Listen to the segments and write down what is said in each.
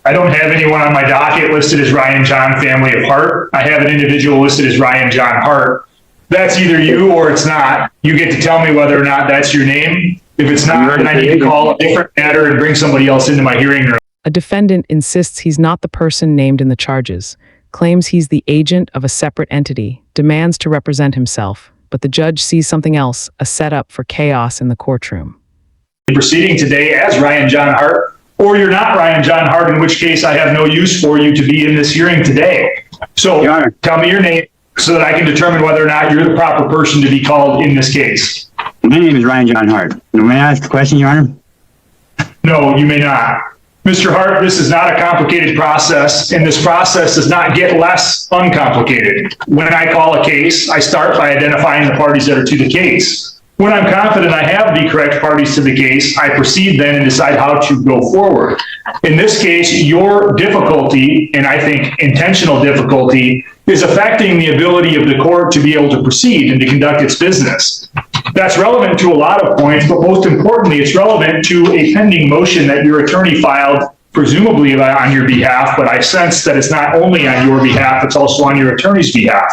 I don't have anyone on my docket listed as Ryan John Family of Hart. I have an individual listed as Ryan John Hart. That's either you or it's not. You get to tell me whether or not that's your name. If it's not, then I need to call a different matter and bring somebody else into my hearing room. A defendant insists he's not the person named in the charges, claims he's the agent of a separate entity, demands to represent himself, but the judge sees something else, a setup for chaos in the courtroom. Proceeding today as Ryan John Hart, or you're not Ryan John Hart, in which case I have no use for you to be in this hearing today. So tell me your name so that I can determine whether or not you're the proper person to be called in this case. My name is Ryan John Hart. May I ask a question, Your Honor? No, you may not. Mr. Hart, this is not a complicated process, and this process does not get less uncomplicated. When I call a case, I start by identifying the parties that are to the case. When I'm confident I have the correct parties to the case, I proceed then and decide how to go forward. In this case, your difficulty, and I think intentional difficulty, is affecting the ability of the court to be able to proceed and to conduct its business. That's relevant to a lot of points, but most importantly, it's relevant to a pending motion that your attorney filed, presumably on your behalf, but I sense that it's not only on your behalf, it's also on your attorney's behalf.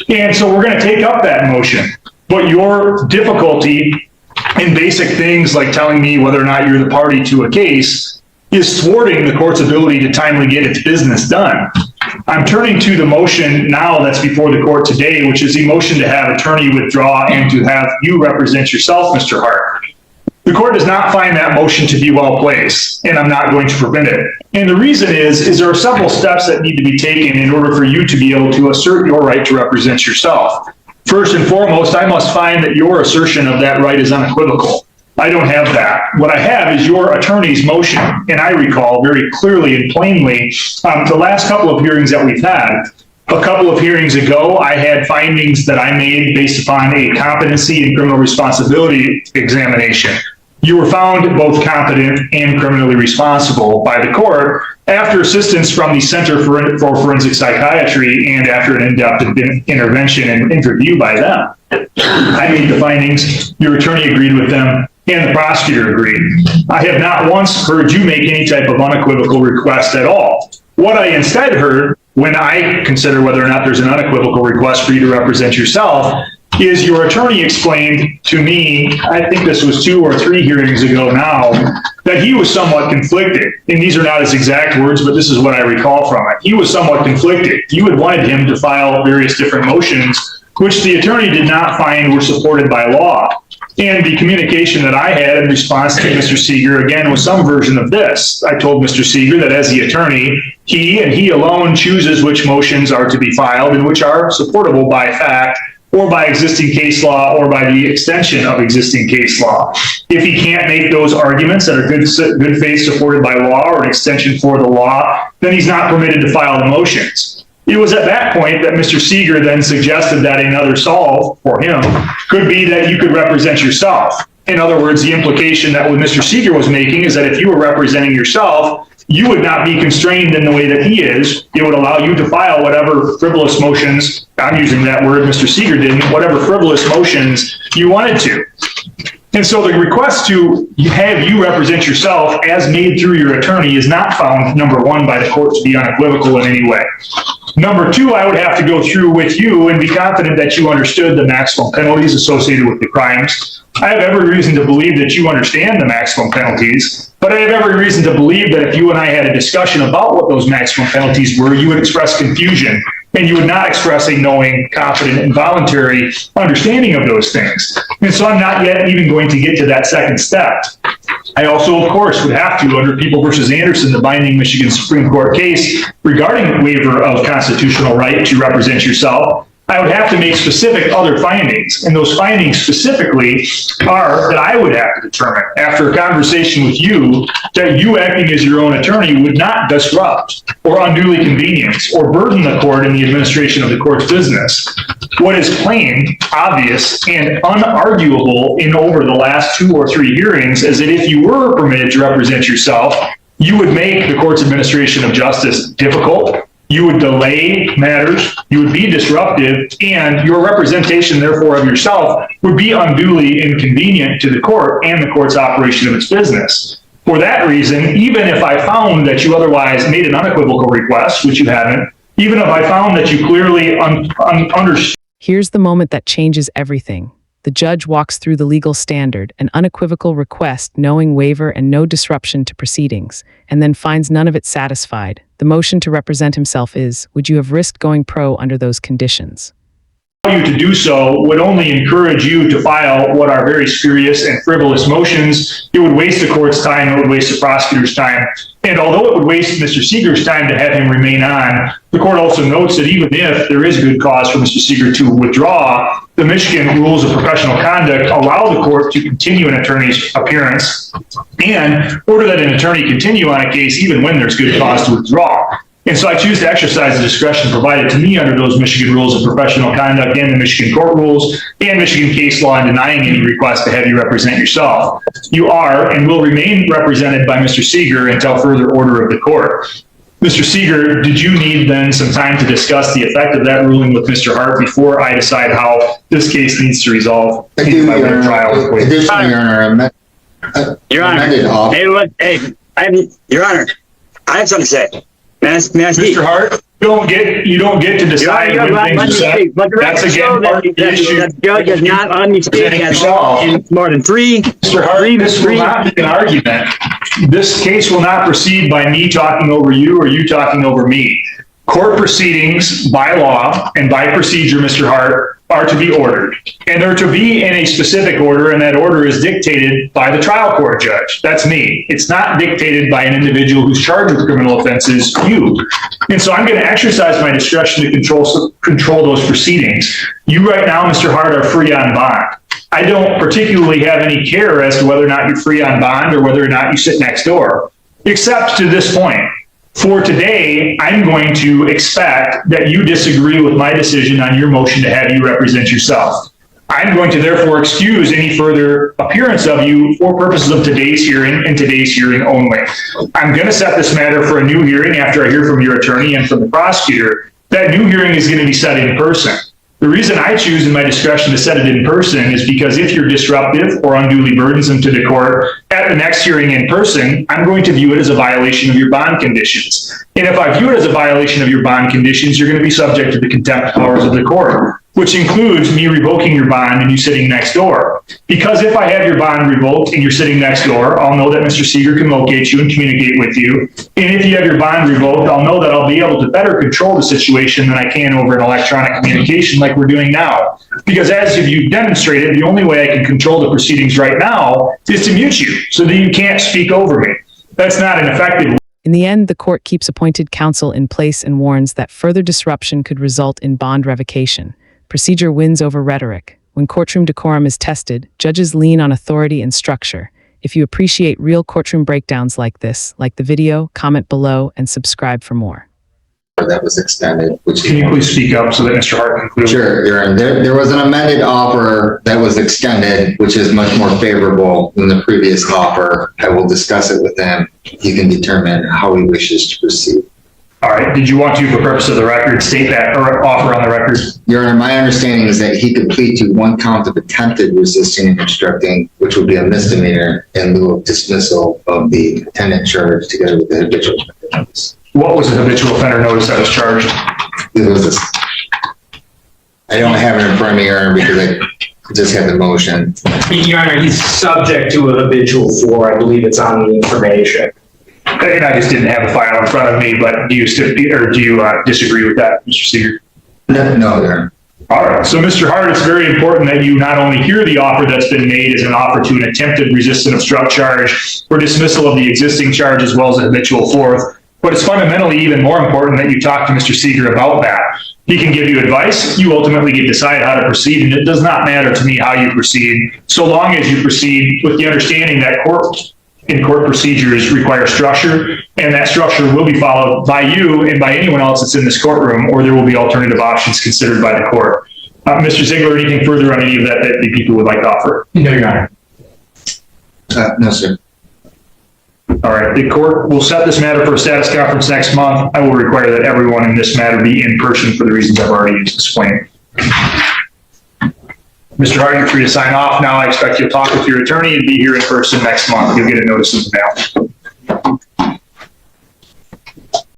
And so we're going to take up that motion. But your difficulty in basic things like telling me whether or not you're the party to a case is thwarting the court's ability to timely get its business done. I'm turning to the motion now that's before the court today, which is the motion to have attorney withdraw and to have you represent yourself, Mr. Hart. The court does not find that motion to be well placed, and I'm not going to prevent it. And the reason is there are several steps that need to be taken in order for you to be able to assert your right to represent yourself. First and foremost, I must find that your assertion of that right is unequivocal. I don't have that. What I have is your attorney's motion, and I recall very clearly and plainly the last couple of hearings that we've had. A couple of hearings ago, I had findings that I made based upon a competency and criminal responsibility examination. You were found both competent and criminally responsible by the court after assistance from the Center for Forensic Psychiatry and after an in-depth intervention and interview by them. I made the findings, your attorney agreed with them, and the prosecutor agreed. I have not once heard you make any type of unequivocal request at all. What I instead heard when I consider whether or not there's an unequivocal request for you to represent yourself is your attorney explained to me, I think this was 2 or 3 hearings ago now, that he was somewhat conflicted. And these are not his exact words, but this is what I recall from it. He was somewhat conflicted. You had wanted him to file various different motions, which the attorney did not find were supported by law. And the communication that I had in response to Mr. Seeger, again, was some version of this. I told Mr. Seeger that as the attorney, he and he alone chooses which motions are to be filed and which are supportable by fact or by existing case law or by the extension of existing case law. If he can't make those arguments that are good faith supported by law or an extension for the law, then he's not permitted to file the motions. It was at that point that Mr. Seeger then suggested that another solve for him could be that you could represent yourself. In other words, the implication that what Mr. Seeger was making is that if you were representing yourself, you would not be constrained in the way that he is. It would allow you to file whatever frivolous motions, I'm using that word, Mr. Seeger didn't, whatever frivolous motions you wanted to. And so the request to have you represent yourself as made through your attorney is not found, number one, by the court to be unequivocal in any way. Number two, I would have to go through with you and be confident that you understood the maximum penalties associated with the crimes. I have every reason to believe that you understand the maximum penalties, but I have every reason to believe that if you and I had a discussion about what those maximum penalties were, you would express confusion and you would not express a knowing, confident, and voluntary understanding of those things. And so I'm not yet even going to get to that second step. I also, of course, would have to, under People v. Anderson, the binding Michigan Supreme Court case regarding waiver of constitutional right to represent yourself, I would have to make specific other findings. And those findings specifically are that I would have to determine, after a conversation with you, that you acting as your own attorney would not disrupt or unduly convenience or burden the court in the administration of the court's business. What is plain, obvious, and unarguable in over the last 2 or 3 hearings is that if you were permitted to represent yourself, you would make the court's administration of justice difficult, you would delay matters, you would be disruptive, and your representation, therefore, of yourself would be unduly inconvenient to the court and the court's operation of its business. For that reason, even if I found that you otherwise made an unequivocal request, which you haven't, even if I found that you clearly understood. Here's the moment that changes everything. The judge walks through the legal standard, an unequivocal request, knowing waiver and no disruption to proceedings, and then finds none of it satisfied. The motion to represent himself is, would you have risked going pro under those conditions? You to do so would only encourage you to file what are very spurious and frivolous motions. It would waste the court's time, it would waste the prosecutor's time. And although it would waste Mr. Seeger's time to have him remain on, the court also notes that even if there is good cause for Mr. Seeger to withdraw, the Michigan rules of professional conduct allow the court to continue an attorney's appearance and order that an attorney continue on a case even when there's good cause to withdraw. And so I choose to exercise the discretion provided to me under those Michigan rules of professional conduct and the Michigan court rules and Michigan case law in denying any request to have you represent yourself. You are and will remain represented by Mr. Seeger until further order of the court. Mr. Seeger, did you need then some time to discuss the effect of that ruling with Mr. Hart before I decide how this case needs to resolve? I do, Your Honor. Additionally, Your Honor, Your Honor, I have something to say. May I speak? Mr. Hart, you don't get to decide when things are said. That's again part of the issue. The judge is not understanding at all in more than three. Mr. Hart, this will not be an argument. This case will not proceed by me talking over you or you talking over me. Court proceedings by law and by procedure, Mr. Hart, are to be ordered. And they're to be in a specific order, and that order is dictated by the trial court judge. That's me. It's not dictated by an individual who's charged with criminal offenses, you. And so I'm going to exercise my discretion to control those proceedings. You right now, Mr. Hart, are free on bond. I don't particularly have any care as to whether or not you're free on bond or whether or not you sit next door, except to this point. For today, I'm going to expect that you disagree with my decision on your motion to have you represent yourself. I'm going to therefore excuse any further appearance of you for purposes of today's hearing and today's hearing only. I'm going to set this matter for a new hearing after I hear from your attorney and from the prosecutor. That new hearing is going to be set in person. The reason I choose in my discretion to set it in person is because if you're disruptive or unduly burdensome to the court at the next hearing in person, I'm going to view it as a violation of your bond conditions. And if I view it as a violation of your bond conditions, you're going to be subject to the contempt powers of the court, which includes me revoking your bond and you sitting next door. Because if I have your bond revoked and you're sitting next door, I'll know that Mr. Seeger can locate you and communicate with you. And if you have your bond revoked, I'll know that I'll be able to better control the situation than I can over an electronic communication like we're doing now. Because as you've demonstrated, the only way I can control the proceedings right now is to mute you so that you can't speak over me. That's not an effective. In the end, the court keeps appointed counsel in place and warns that further disruption could result in bond revocation. Procedure wins over rhetoric. When courtroom decorum is tested, judges lean on authority and structure. If you appreciate real courtroom breakdowns like this, like the video, comment below, and subscribe for more. That was extended. Can you please speak up so that Mr. Hart can clear? Sure, Your Honor. There was an amended offer that was extended, which is much more favorable than the previous offer. I will discuss it with him. He can determine how he wishes to proceed. All right. Did you want to, for purpose of the record, state that or offer on the record? Your Honor, my understanding is that he could plead to one count of attempted resisting and obstructing, which would be a misdemeanor, in lieu of dismissal of the attendant charge together with the habitual notice. What was the habitual offender notice that was charged? It was this. I don't have it in front of me, Your Honor, because I just had the motion. Your Honor, he's subject to a habitual 4. I believe it's on the information. And I just didn't have a file in front of me, but do you disagree with that, Mr. Seeger? No, Your Honor. All right. So, Mr. Hart, it's very important that you not only hear the offer that's been made as an offer to an attempted resist and obstruct charge for dismissal of the existing charge as well as a habitual 4th, but it's fundamentally even more important that you talk to Mr. Seeger about that. He can give you advice. You ultimately get to decide how to proceed, and it does not matter to me how you proceed, so long as you proceed with the understanding that court procedures require structure, and that structure will be followed by you and by anyone else that's in this courtroom, or there will be alternative options considered by the court. Mr. Ziegler, anything further on any of that the people would like to offer? No, Your Honor. No, sir. All right. The court will set this matter for a status conference next month. I will require that everyone in this matter be in person for the reasons I've already explained. Mr. Hart, you're free to sign off now. I expect you'll talk with your attorney and be here in person next month. You'll get a notice in the mail.